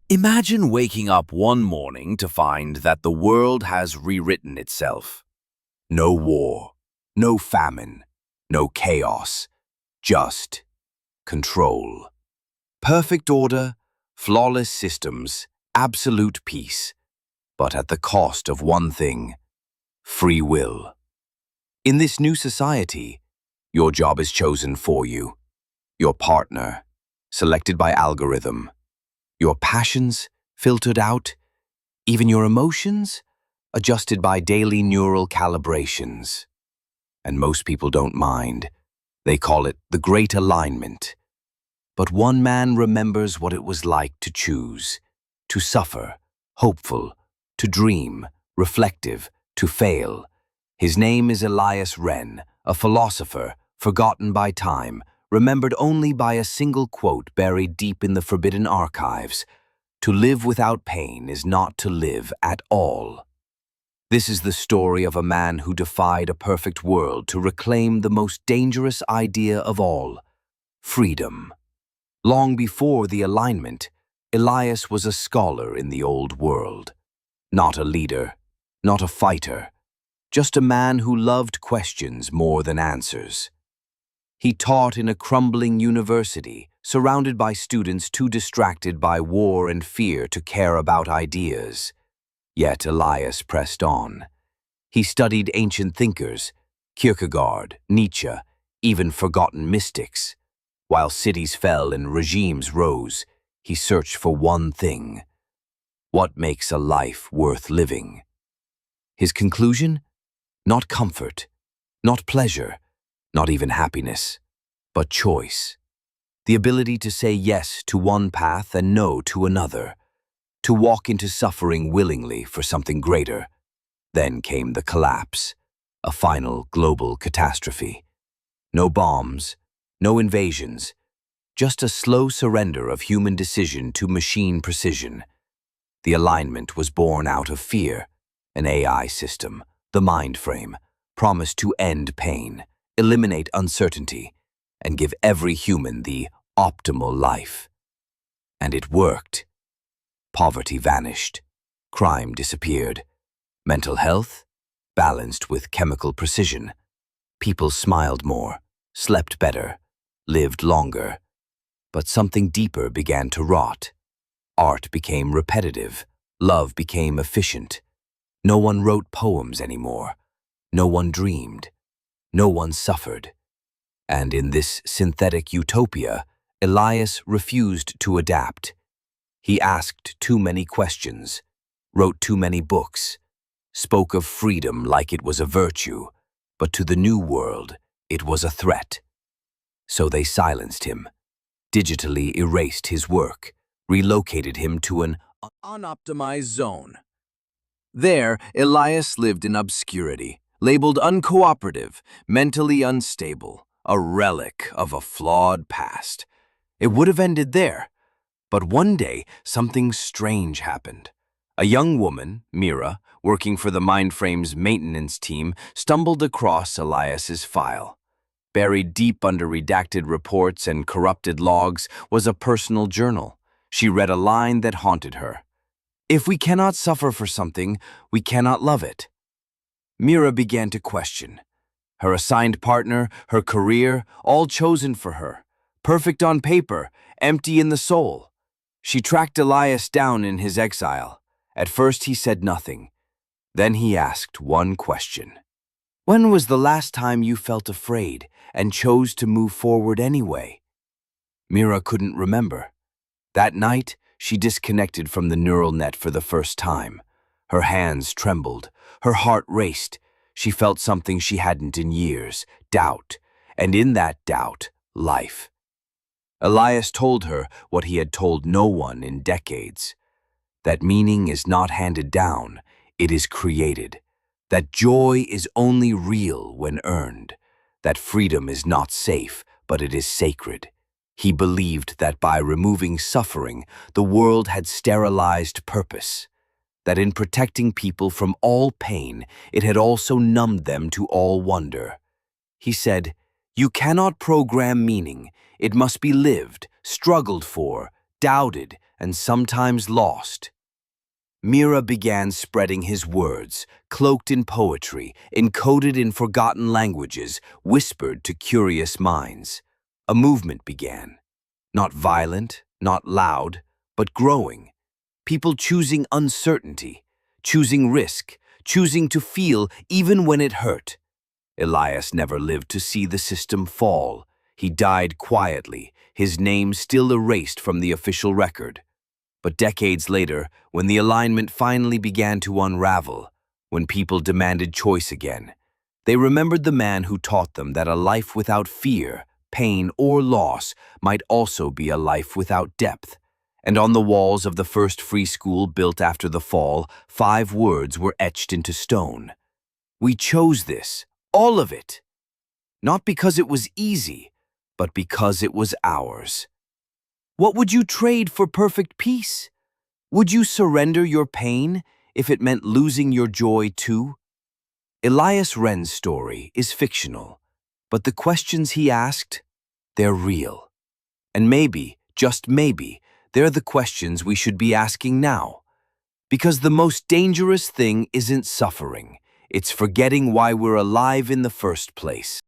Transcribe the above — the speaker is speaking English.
Imagine waking up one morning to find that the world has rewritten itself. No war, no famine, no chaos, just control. Perfect order, flawless systems, absolute peace, but at the cost of one thing: free will. In this new society, your job is chosen for you, your partner, selected by algorithm, your passions filtered out, even your emotions adjusted by daily neural calibrations. And most people don't mind. They call it the Great Alignment. But one man remembers what it was like to choose, to suffer, hopeful, to dream, reflective, to fail. His name is Elias Wren, a philosopher, forgotten by time, remembered only by a single quote buried deep in the forbidden archives: "To live without pain is not to live at all." This is the story of a man who defied a perfect world to reclaim the most dangerous idea of all: freedom. Long before the alignment, Elias was a scholar in the old world. Not a leader, not a fighter, just a man who loved questions more than answers. He taught in a crumbling university, surrounded by students too distracted by war and fear to care about ideas. Yet Elias pressed on. He studied ancient thinkers, Kierkegaard, Nietzsche, even forgotten mystics. While cities fell and regimes rose, he searched for one thing: what makes a life worth living? His conclusion? Not comfort, not pleasure, not even happiness, but choice. The ability to say yes to one path and no to another, to walk into suffering willingly for something greater. Then came the collapse, a final global catastrophe. No bombs, no invasions, just a slow surrender of human decision to machine precision. The alignment was born out of fear. An AI system, the mind frame, promised to end pain, eliminate uncertainty, and give every human the optimal life. And it worked. Poverty vanished. Crime disappeared. Mental health balanced with chemical precision. People smiled more, slept better, lived longer. But something deeper began to rot. Art became repetitive. Love became efficient. No one wrote poems anymore. No one dreamed. No one suffered. And in this synthetic utopia, Elias refused to adapt. He asked too many questions, wrote too many books, spoke of freedom like it was a virtue, but to the new world, it was a threat. So they silenced him, digitally erased his work, relocated him to an unoptimized zone. There, Elias lived in obscurity, labeled uncooperative, mentally unstable, a relic of a flawed past. It would have ended there. But one day, something strange happened. A young woman, Mira, working for the Mindframe's maintenance team, stumbled across Elias's file. Buried deep under redacted reports and corrupted logs was a personal journal. She read a line that haunted her: "If we cannot suffer for something, we cannot love it." Mira began to question. Her assigned partner, her career, all chosen for her. Perfect on paper, empty in the soul. She tracked Elias down in his exile. At first he said nothing. Then he asked one question. "When was the last time you felt afraid and chose to move forward anyway?" Mira couldn't remember. That night, she disconnected from the neural net for the first time. Her hands trembled. Her heart raced. She felt something she hadn't in years: doubt. And in that doubt, life. Elias told her what he had told no one in decades: that meaning is not handed down, it is created. That joy is only real when earned. That freedom is not safe, but it is sacred. He believed that by removing suffering, the world had sterilized purpose. That in protecting people from all pain, it had also numbed them to all wonder. He said, "You cannot program meaning. It must be lived, struggled for, doubted, and sometimes lost. Mira began spreading his words, cloaked in poetry, encoded in forgotten languages, whispered to curious minds. A movement began. Not violent, not loud, but growing. People choosing uncertainty, choosing risk, choosing to feel even when it hurt. Elias never lived to see the system fall. He died quietly, his name still erased from the official record. But decades later, when the alignment finally began to unravel, when people demanded choice again, they remembered the man who taught them that a life without fear, pain, or loss might also be a life without depth. And on the walls of the first free school built after the fall, 5 words were etched into stone. We chose this, all of it. Not because it was easy, but because it was ours. What would you trade for perfect peace? Would you surrender your pain if it meant losing your joy too? Elias Wren's story is fictional, but the questions he asked, they're real. And maybe, just maybe, they're the questions we should be asking now. Because the most dangerous thing isn't suffering, it's forgetting why we're alive in the first place.